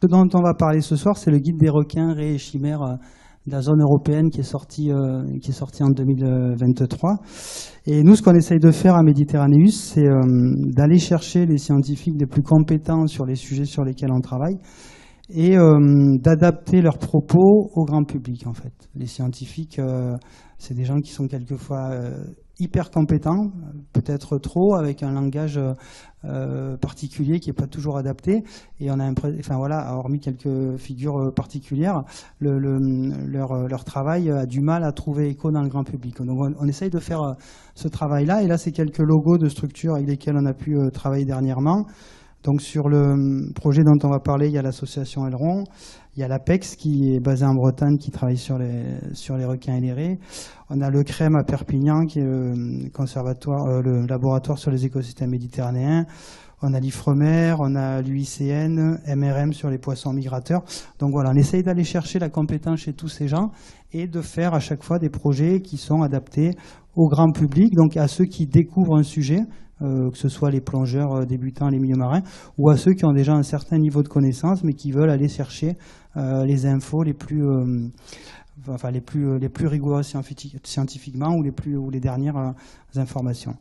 Ce dont on va parler ce soir, c'est le guide des requins, raies et chimères de la zone européenne qui est sorti en 2023. Et nous, ce qu'on essaye de faire à Méditerranéus, c'est d'aller chercher les scientifiques les plus compétents sur les sujets sur lesquels on travaille et d'adapter leurs propos au grand public, en fait. Les scientifiques, c'est des gens qui sont quelquefois hyper compétents, peut-être trop, avec un langage particulier qui n'est pas toujours adapté. Et on a enfin voilà, hormis quelques figures particulières, leur travail a du mal à trouver écho dans le grand public. Donc on essaye de faire ce travail-là. Et là, c'est quelques logos de structures avec lesquels on a pu travailler dernièrement. Donc sur le projet dont on va parler, il y a l'association Aileron, il y a l'APEX qui est basée en Bretagne, qui travaille sur les requins et les raies. On a le CREM à Perpignan, qui est le laboratoire sur les écosystèmes méditerranéens. On a l'IFREMER, on a l'UICN, MRM sur les poissons migrateurs. Donc voilà, on essaye d'aller chercher la compétence chez tous ces gens et de faire à chaque fois des projets qui sont adaptés au grand public, donc à ceux qui découvrent un sujet, que ce soit les plongeurs débutants, les milieux marins, ou à ceux qui ont déjà un certain niveau de connaissance, mais qui veulent aller chercher les infos les plus rigoureuses scientifiquement ou les dernières informations.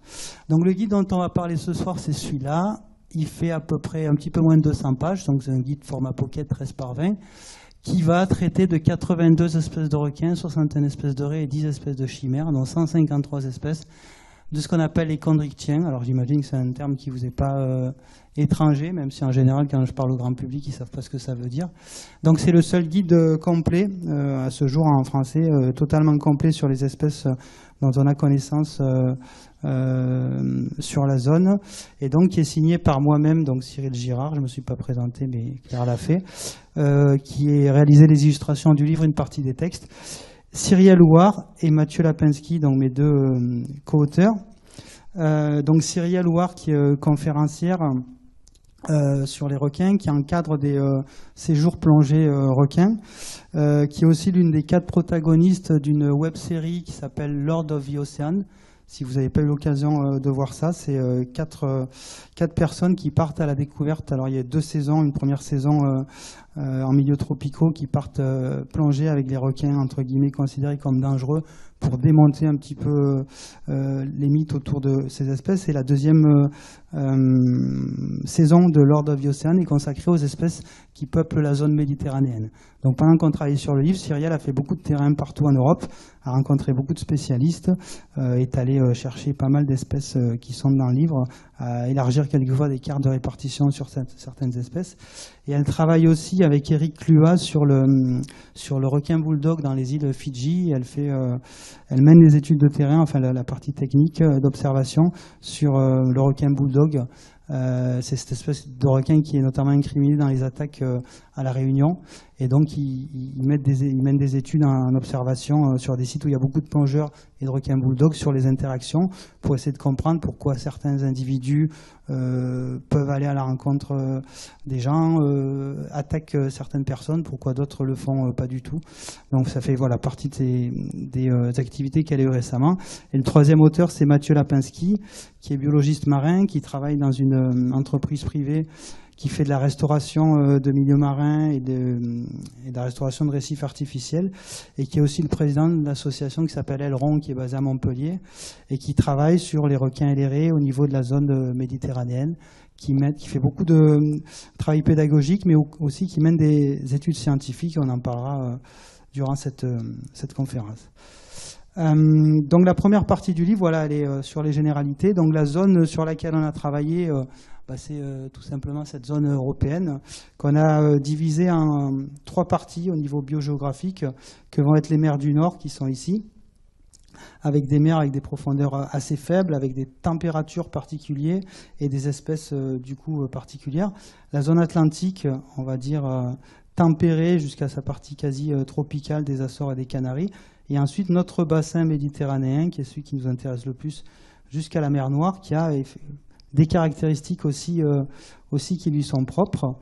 Donc le guide dont on va parler ce soir, c'est celui-là. Il fait à peu près un petit peu moins de 200 pages, donc c'est un guide format pocket 13 par 20, qui va traiter de 82 espèces de requins, 61 espèces de raies et 10 espèces de chimères, dont 153 espèces de ce qu'on appelle les chondrichtiens. Alors j'imagine que c'est un terme qui ne vous est pas étranger, même si en général, quand je parle au grand public, ils ne savent pas ce que ça veut dire. Donc c'est le seul guide complet, à ce jour en français, totalement complet sur les espèces dont on a connaissance sur la zone, et donc qui est signé par moi-même, donc Cyril Girard, je ne me suis pas présenté, mais Claire l'a fait, qui a réalisé les illustrations du livre, une partie des textes. Cyrielle Houard et Mathieu Lapinski, donc mes deux co-auteurs. Donc Cyrielle Houard qui est conférencière sur les requins, qui encadre des séjours plongés requins, qui est aussi l'une des 4 protagonistes d'une web-série qui s'appelle Lord of the Ocean. Si vous n'avez pas eu l'occasion de voir ça, c'est 4 personnes qui partent à la découverte. Alors il y a 2 saisons, une première saison en milieux tropicaux qui partent plonger avec les requins, entre guillemets, considérés comme dangereux, pour démonter un petit peu les mythes autour de ces espèces. Et la deuxième saison de Lord of the Ocean est consacrée aux espèces qui peuplent la zone méditerranéenne. Donc pendant qu'on travaillait sur le livre, Cyrielle a fait beaucoup de terrain partout en Europe, a rencontré beaucoup de spécialistes, est allé chercher pas mal d'espèces qui sont dans le livre, à élargir quelquefois des cartes de répartition sur certaines espèces. Et elle travaille aussi avec Eric Clua sur le requin bulldog dans les îles Fidji. Elle mène les études de terrain, enfin la partie technique d'observation sur le requin bulldog. C'est cette espèce de requin qui est notamment incriminé dans les attaques à La Réunion. Et donc, ils mènent des études en observation sur des sites où il y a beaucoup de plongeurs et de requins bulldogs sur les interactions pour essayer de comprendre pourquoi certains individus peuvent aller à la rencontre des gens, attaquent certaines personnes, pourquoi d'autres le font pas du tout. Donc, ça fait partie des activités qu'elle a eues récemment. Et le troisième auteur, c'est Mathieu Lapinski, qui est biologiste marin, qui travaille dans une entreprise privée qui fait de la restauration de milieux marins et de la restauration de récifs artificiels, et qui est aussi le président de l'association qui s'appelle Aileron, qui est basée à Montpellier, et qui travaille sur les requins et les raies au niveau de la zone méditerranéenne, qui fait beaucoup de travail pédagogique, mais aussi qui mène des études scientifiques, et on en parlera durant cette conférence. Donc la première partie du livre, elle est sur les généralités. Donc la zone sur laquelle on a travaillé, c'est tout simplement cette zone européenne qu'on a divisée en 3 parties au niveau biogéographique, que vont être les mers du Nord qui sont ici, avec des mers avec des profondeurs assez faibles, avec des températures particulières et des espèces du coup particulières. La zone atlantique, on va dire tempérée jusqu'à sa partie quasi tropicale des Açores et des Canaries. Et ensuite notre bassin méditerranéen, qui est celui qui nous intéresse le plus, jusqu'à la mer Noire, qui a des caractéristiques aussi qui lui sont propres.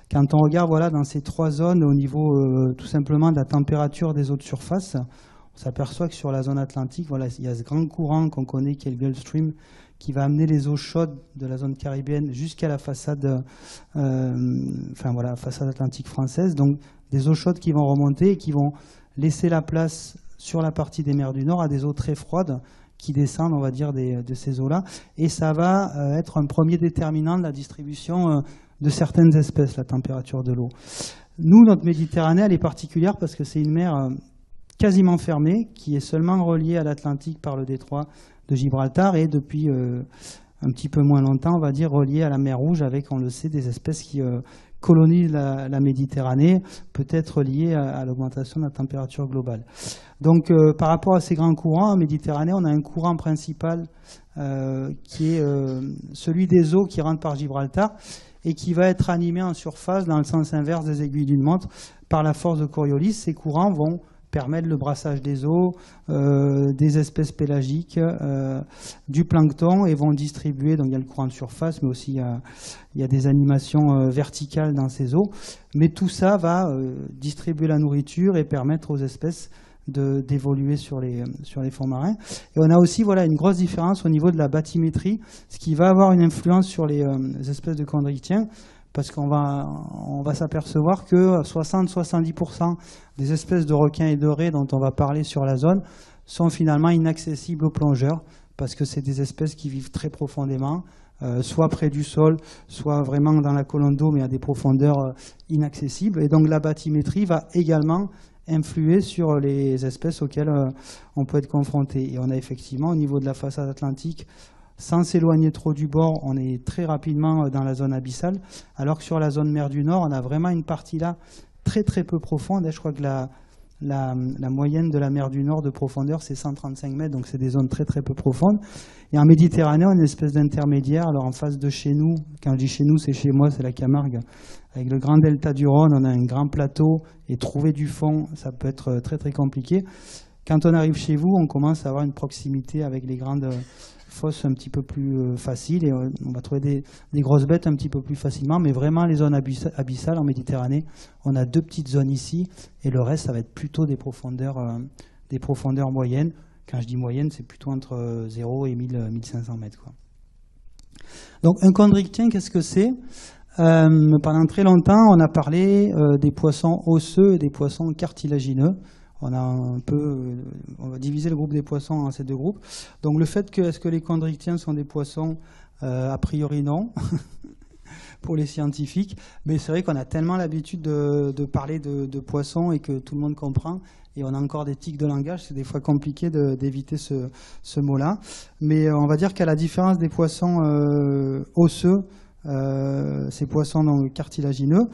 Quand on regarde dans ces 3 zones au niveau tout simplement de la température des eaux de surface, on s'aperçoit que sur la zone atlantique, il y a ce grand courant qu'on connaît qui est le Gulf Stream, qui va amener les eaux chaudes de la zone caribéenne jusqu'à la façade, façade atlantique française. Donc des eaux chaudes qui vont remonter et qui vont laisser la place sur la partie des mers du Nord à des eaux très froides qui descendent, on va dire, de ces eaux-là. Et ça va être un premier déterminant de la distribution de certaines espèces, la température de l'eau. Nous, notre Méditerranée, elle est particulière parce que c'est une mer quasiment fermée, qui est seulement reliée à l'Atlantique par le détroit de Gibraltar et depuis un petit peu moins longtemps, on va dire, reliée à la mer Rouge avec, on le sait, des espèces qui colonisent la Méditerranée, peut-être liées à l'augmentation de la température globale. Donc par rapport à ces grands courants, en Méditerranée, on a un courant principal qui est celui des eaux qui rentrent par Gibraltar et qui va être animé en surface dans le sens inverse des aiguilles d'une montre par la force de Coriolis. Ces courants vont permettre le brassage des eaux, des espèces pélagiques, du plancton et vont distribuer, donc il y a le courant de surface, mais aussi il y a des animations verticales dans ces eaux. Mais tout ça va distribuer la nourriture et permettre aux espèces d'évoluer sur les fonds marins. Et on a aussi une grosse différence au niveau de la bathymétrie, ce qui va avoir une influence sur les espèces de chondrichtiens, parce qu'on va s'apercevoir que 60-70% des espèces de requins et de raies dont on va parler sur la zone sont finalement inaccessibles aux plongeurs, parce que c'est des espèces qui vivent très profondément, soit près du sol, soit vraiment dans la colonne d'eau, mais à des profondeurs inaccessibles. Et donc la bathymétrie va également influer sur les espèces auxquelles on peut être confronté. Et on a effectivement, au niveau de la façade atlantique, sans s'éloigner trop du bord, on est très rapidement dans la zone abyssale, alors que sur la zone mer du Nord, on a vraiment une partie là très très peu profonde. Et je crois que la moyenne de la mer du Nord de profondeur, c'est 135 mètres, donc c'est des zones très très peu profondes. Et en Méditerranée, on a une espèce d'intermédiaire. Alors en face de chez nous, quand je dis chez nous, c'est chez moi, c'est la Camargue, avec le grand delta du Rhône, on a un grand plateau, et trouver du fond, ça peut être très très compliqué. Quand on arrive chez vous, on commence à avoir une proximité avec les grandes fosses un petit peu plus faciles, et on va trouver des grosses bêtes un petit peu plus facilement, mais vraiment les zones abyssales en Méditerranée, on a 2 petites zones ici, et le reste, ça va être plutôt des profondeurs moyennes. Quand je dis moyenne, c'est plutôt entre 0 et 1500 mètres, quoi. Donc un chondrichtien, qu'est-ce que c'est ? Pendant très longtemps, on a parlé des poissons osseux et des poissons cartilagineux. On va diviser le groupe des poissons en ces 2 groupes. Donc le fait que, est-ce que les chondrichtiens sont des poissons ? A priori non, pour les scientifiques. Mais c'est vrai qu'on a tellement l'habitude de parler de poissons et que tout le monde comprend. Et on a encore des tics de langage, c'est des fois compliqué d'éviter ce mot-là. Mais on va dire qu'à la différence des poissons osseux, ces poissons donc cartilagineux,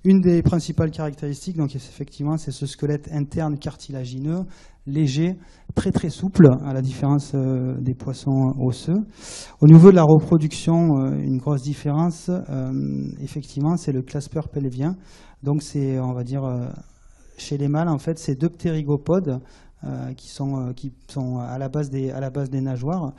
une des principales caractéristiques, donc effectivement, c'est ce squelette interne cartilagineux, léger, très très souple, à la différence des poissons osseux. Au niveau de la reproduction, une grosse différence, effectivement, c'est le clasper pelvien. Donc c'est, on va dire, chez les mâles, en fait, c'est 2 ptérygopodes qui sont à la base des nageoires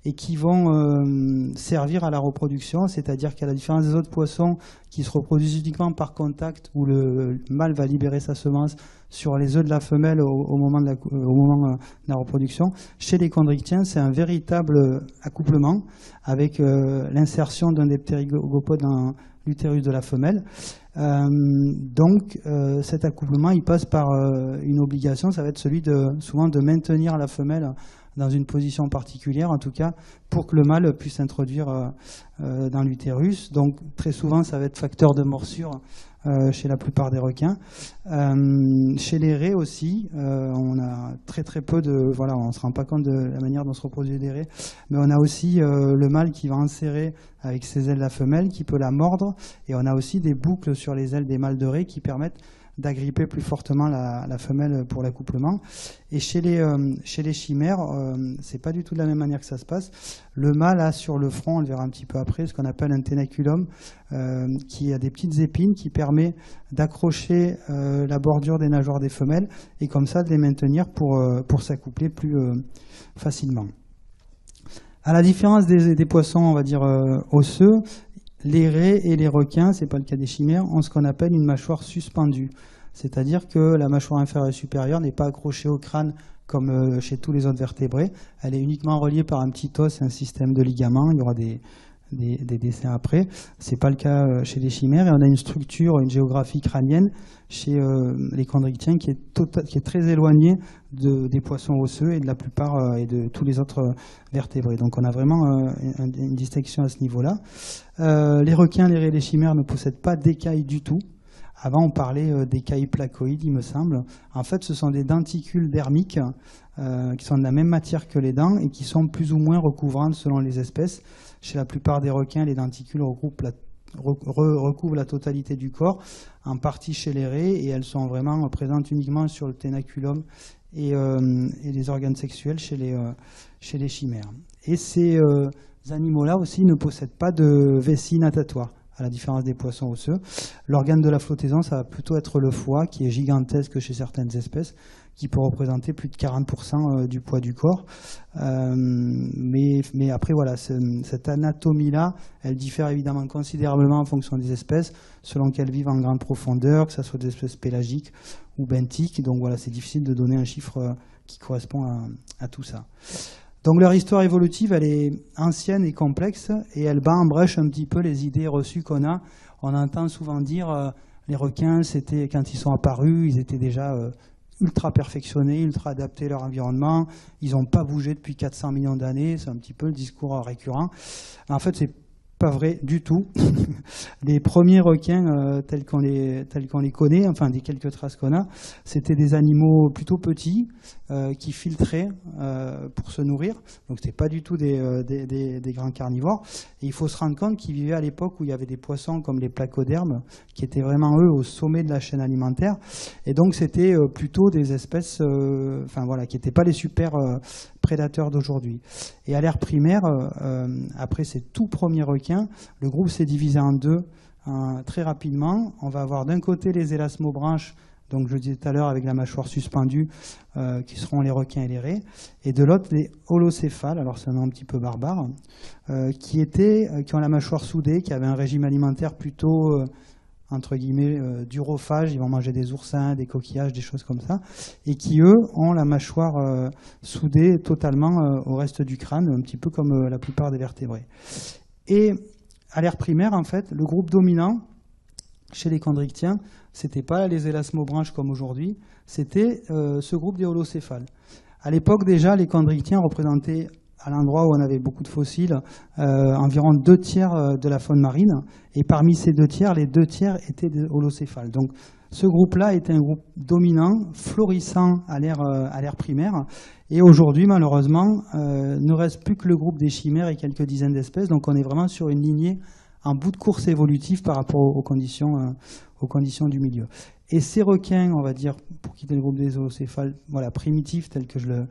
et qui vont servir à la reproduction, c'est-à-dire qu'à la différence des autres poissons qui se reproduisent uniquement par contact, où le mâle va libérer sa semence sur les œufs de la femelle au moment de la reproduction, chez les chondrichtiens, c'est un véritable accouplement avec l'insertion d'un des ptérygopodes dans l'utérus de la femelle. Donc cet accouplement, il passe par une obligation, ça va être celui souvent de maintenir la femelle dans une position particulière, en tout cas pour que le mâle puisse s'introduire dans l'utérus. Donc très souvent, ça va être facteur de morsure chez la plupart des requins. Chez les raies aussi, on a très très peu de... Voilà, on ne se rend pas compte de la manière dont se reproduisent les raies, mais on a aussi le mâle qui va insérer avec ses ailes la femelle, qui peut la mordre, et on a aussi des boucles sur les ailes des mâles de raies qui permettent d'agripper plus fortement la femelle pour l'accouplement. Et chez les chimères, c'est pas du tout de la même manière que ça se passe. Le mâle a sur le front, on le verra un petit peu après, ce qu'on appelle un ténaculum, qui a des petites épines qui permet d'accrocher la bordure des nageoires des femelles et comme ça de les maintenir pour s'accoupler plus facilement. À la différence des poissons, on va dire osseux, les raies et les requins, c'est pas le cas des chimères, ont ce qu'on appelle une mâchoire suspendue. C'est-à-dire que la mâchoire inférieure et supérieure n'est pas accrochée au crâne comme chez tous les autres vertébrés. Elle est uniquement reliée par un petit os et un système de ligaments. Il y aura des dessins après. C'est pas le cas chez les chimères. Et on a une structure, une géographie crânienne chez les chondrichthyens qui est très éloignée des poissons osseux et de la plupart et de tous les autres vertébrés. Donc on a vraiment une distinction à ce niveau-là. Les requins, les raies et les chimères ne possèdent pas d'écailles du tout. Avant, on parlait d'écailles placoïdes, il me semble. En fait, ce sont des denticules dermiques qui sont de la même matière que les dents et qui sont plus ou moins recouvrantes selon les espèces. Chez la plupart des requins, les denticules recouvrent la totalité du corps, en partie chez les raies, et elles sont vraiment présentes uniquement sur le ténaculum et les organes sexuels chez les chimères. Et ces animaux-là aussi ne possèdent pas de vessie natatoire, à la différence des poissons osseux. L'organe de la flottaison, ça va plutôt être le foie, qui est gigantesque chez certaines espèces, qui peut représenter plus de 40% du poids du corps. Mais après, voilà, cette anatomie-là, elle diffère évidemment considérablement en fonction des espèces, selon qu'elles vivent en grande profondeur, que ce soit des espèces pélagiques ou benthiques. Donc voilà, c'est difficile de donner un chiffre qui correspond à tout ça. Donc leur histoire évolutive, elle est ancienne et complexe, et elle bat en brèche un petit peu les idées reçues qu'on a. On entend souvent dire les requins, c'était quand ils sont apparus, ils étaient déjà ultra perfectionnés, ultra adaptés à leur environnement, ils n'ont pas bougé depuis 400 millions d'années, c'est un petit peu le discours récurrent. En fait, c'est pas vrai du tout. Les premiers requins tels qu'on les connaît, enfin des quelques traces qu'on a, c'était des animaux plutôt petits qui filtraient pour se nourrir. Donc c'était pas du tout des grands carnivores. Et il faut se rendre compte qu'ils vivaient à l'époque où il y avait des poissons comme les placodermes qui étaient vraiment eux au sommet de la chaîne alimentaire. Et donc c'était plutôt des espèces, enfin voilà, qui n'étaient pas les super prédateurs d'aujourd'hui. Et à l'ère primaire, après ces tout premiers requins, le groupe s'est divisé en deux très rapidement. On va avoir d'un côté les élasmobranches, donc je le disais tout à l'heure avec la mâchoire suspendue, qui seront les requins et les raies, et de l'autre les holocéphales, alors c'est un nom un petit peu barbare, qui ont la mâchoire soudée, qui avaient un régime alimentaire plutôt entre guillemets durophage, ils vont manger des oursins, des coquillages, des choses comme ça, et qui eux ont la mâchoire soudée totalement au reste du crâne, un petit peu comme la plupart des vertébrés. Et à l'ère primaire, en fait, le groupe dominant chez les chondrichthyens, c'était pas les élasmobranches comme aujourd'hui, c'était ce groupe des holocéphales. À l'époque déjà, les chondrichthyens représentaient, à l'endroit où on avait beaucoup de fossiles, environ 2/3 de la faune marine, et parmi ces 2/3, les 2/3 étaient des holocéphales. Donc ce groupe-là était un groupe dominant, florissant à l'ère primaire, et aujourd'hui, malheureusement, ne reste plus que le groupe des chimères et quelques dizaines d'espèces, donc on est vraiment sur une lignée en bout de course évolutive par rapport aux conditions du milieu. Et ces requins, on va dire, pour quitter le groupe des holocéphales, voilà, primitifs tels qu'ils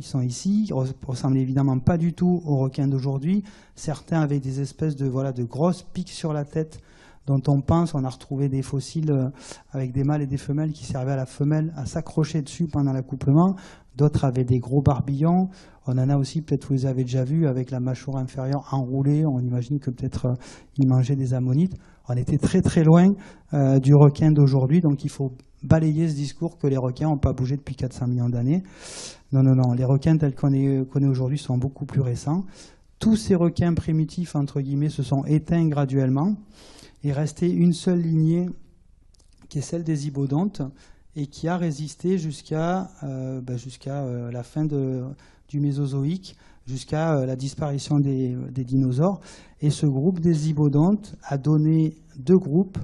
sont ici, ressemblent évidemment pas du tout aux requins d'aujourd'hui. Certains avaient des espèces de grosses piques sur la tête, dont on pense, on a retrouvé des fossiles avec des mâles et des femelles qui servaient à la femelle à s'accrocher dessus pendant l'accouplement. D'autres avaient des gros barbillons. On en a aussi, peut-être vous les avez déjà vus, avec la mâchoire inférieure enroulée. On imagine que peut-être ils mangeaient des ammonites. On était très très loin du requin d'aujourd'hui, donc il faut balayer ce discours que les requins n'ont pas bougé depuis 400 millions d'années. Non, non, non, les requins tels qu'on les connaît aujourd'hui sont beaucoup plus récents. Tous ces requins primitifs, entre guillemets, se sont éteints graduellement. Il restait une seule lignée qui est celle des zygodontes et qui a résisté jusqu'à la fin du Mésozoïque, jusqu'à la disparition des dinosaures. Et ce groupe des zygodontes a donné deux groupes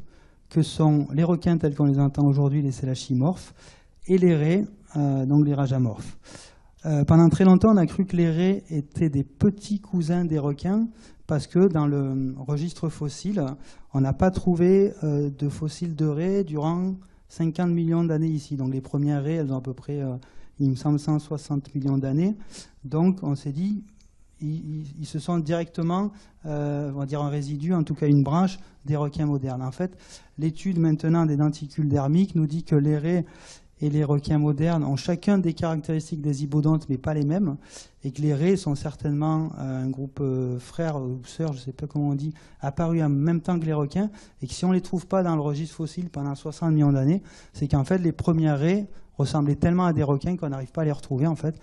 que sont les requins tels qu'on les entend aujourd'hui, les sélachimorphes, et les raies, donc les ragamorphes. Pendant très longtemps, on a cru que les raies étaient des petits cousins des requins, parce que dans le registre fossile, on n'a pas trouvé de fossiles de raies durant 50 millions d'années ici. Donc les premières raies, elles ont à peu près, il me semble, 160 millions d'années. Donc on s'est dit, ils se sont directement, on va dire un résidu, en tout cas une branche des requins modernes. En fait, l'étude maintenant des denticules dermiques nous dit que les raies et les requins modernes ont chacun des caractéristiques des zygodontes, mais pas les mêmes, et que les raies sont certainement un groupe frère ou sœur, je ne sais pas comment on dit, apparu en même temps que les requins, et que si on ne les trouve pas dans le registre fossile pendant 60 millions d'années, c'est qu'en fait les premières raies ressemblaient tellement à des requins qu'on n'arrive pas à les retrouver en fait.